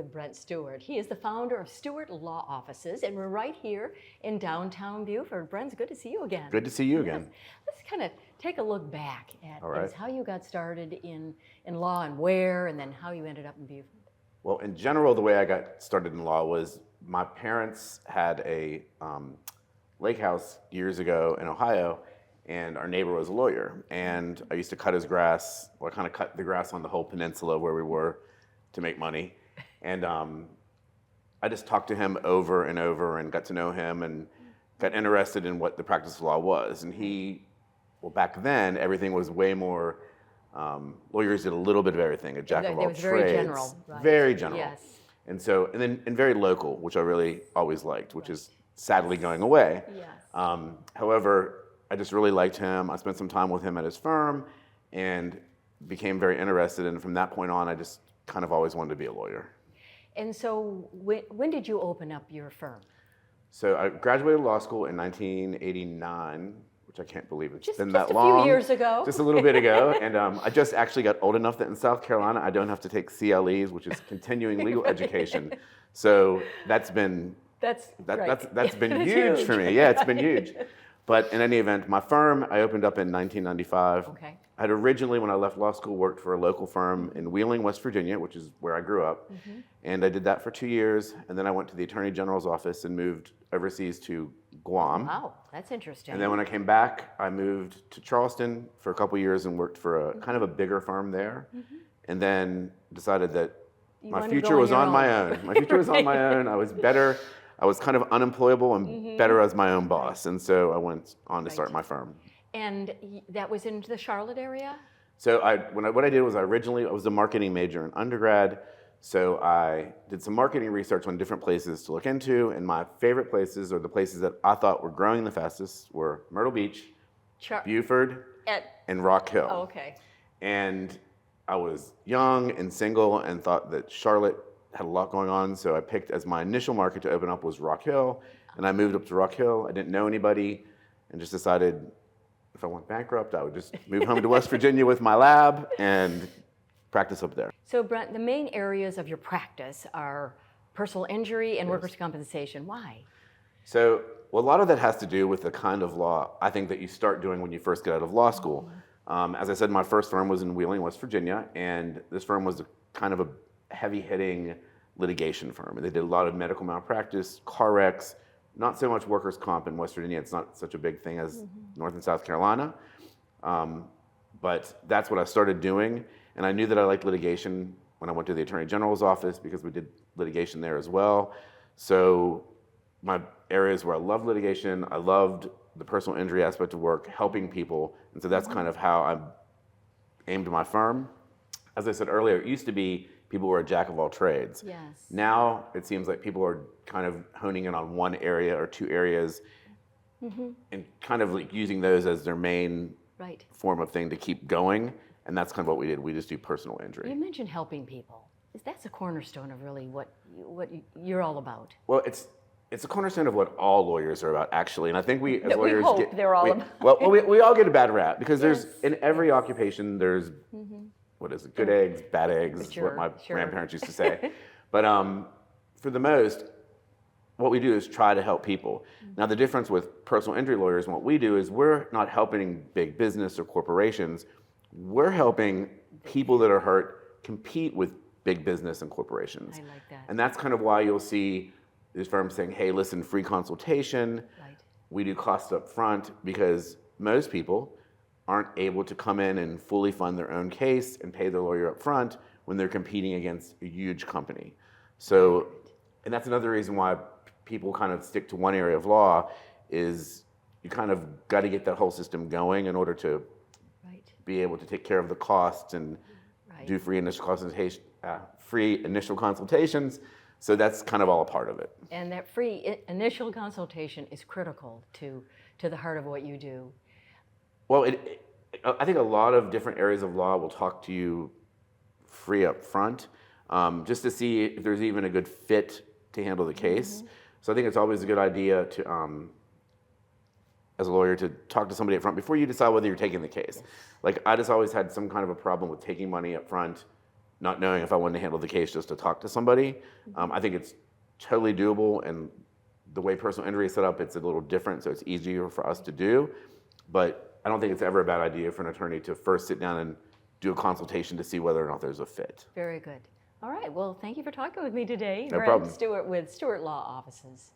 with Brent Stewart. He is the founder of Stewart Law Offices, and we're right here in downtown Beaufort. Brent, it's good to see you again. Good to see you again. Let's kind of take a look back at All right. how you got started in law and where, and then how you ended up in Beaufort. Well, in general, the way I got started in law was my parents had a lake house years ago in Ohio, and our neighbor was a lawyer. And I used to cut his grass, or kind of cut the grass on the whole peninsula where we were to make money. And I just talked to him over and over and got to know him and got interested in what the practice of law was. And well, back then, everything was way more, lawyers did a little bit of everything, a jack of all trades. Very general. Right. Very general. Yes. And so, and very local, which I really always liked, which is sadly going away. Yes. However, I just really liked him. I spent some time with him at his firm and became very interested. And from that point on, I just kind of always wanted to be a lawyer. And so when did you open up your firm? So I graduated law school in 1989, which I can't believe it's been that long. Just a few years ago. Just a little bit ago. And I just actually got old enough that in South Carolina, I don't have to take CLEs, which is continuing legal education. So that's been been huge for me. Yeah, it's been huge. But in any event, my firm, I opened up in 1995. Okay. I had originally, when I left law school, worked for a local firm in Wheeling, West Virginia, which is where I grew up. Mm-hmm. And I did that for 2 years. And then I went to the Attorney General's office and moved overseas to Guam. Wow, that's interesting. And then when I came back, I moved to Charleston for a couple years and worked for a kind of a bigger firm there. Mm-hmm. And then decided that my future was on my own. My future was on my own. I was better. I was kind of unemployable and better as my own boss. And so I went on to start my firm. And that was in the Charlotte area? So what I did was I was a marketing major in undergrad. So I did some marketing research on different places to look into. And my favorite places, or the places that I thought were growing the fastest, were Myrtle Beach, Beaufort, and Rock Hill. Oh, okay. And I was young and single and thought that Charlotte had a lot going on, so I picked as my initial market to open up was Rock Hill, and I moved up to Rock Hill. I didn't know anybody, and just decided if I went bankrupt, I would just move home to West Virginia with my lab and practice up there. So Brent, the main areas of your practice are personal injury and workers' compensation. Why? So, well, a lot of that has to do with the kind of law I think that you start doing when you first get out of law school. As I said, my first firm was in Wheeling, West Virginia, and this firm was kind of a heavy-hitting litigation firm. They did a lot of medical malpractice, car wrecks, not so much workers' comp in West Virginia. It's not such a big thing as North and South Carolina. But that's what I started doing. And I knew that I liked litigation when I went to the Attorney General's office because we did litigation there as well. So my areas where I loved litigation, I loved the personal injury aspect of work, helping people. And so that's kind of how I aimed my firm. As I said earlier, it used to be people were a jack of all trades. Yes. Now it seems like people are kind of honing in on one area or two areas and kind of like using those as their main form of thing to keep going. And that's kind of what we did. We just do personal injury. You mentioned helping people. That's a cornerstone of really what you're all about. Well, it's a cornerstone of what all lawyers are about, actually. And I think we, as lawyers, they're all about. Well, we all get a bad rap because there's in every occupation there's what is it? Good eggs, bad eggs, is what my grandparents used to say. But for the most, what we do is try to help people. Now, the difference with personal injury lawyers and what we do is we're not helping big business or corporations. We're helping people that are hurt compete with big business and corporations. I like that. And that's kind of why you'll see these firms saying, hey, listen, free consultation. Right. We do cost up front because most people aren't able to come in and fully fund their own case and pay their lawyer up front when they're competing against a huge company. So, and that's another reason why people kind of stick to one area of law is you kind of got to get that whole system going in order to be able to take care of the costs and do free initial consultations. So that's kind of all a part of it. And that free initial consultation is critical to the heart of what you do. Well, I think a lot of different areas of law will talk to you free up front, just to see if there's even a good fit to handle the case. So I think it's always a good idea to, as a lawyer, to talk to somebody up front before you decide whether you're taking the case. Like I just always had some kind of a problem with taking money up front not knowing if I wanted to handle the case just to talk to somebody. I think it's totally doable, and the way personal injury is set up, it's a little different, so it's easier for us to do. But I don't think it's ever a bad idea for an attorney to first sit down and do a consultation to see whether or not there's a fit. Very good. All right, well, thank you for talking with me today. No Brent problem. Stewart with Stewart Law Offices.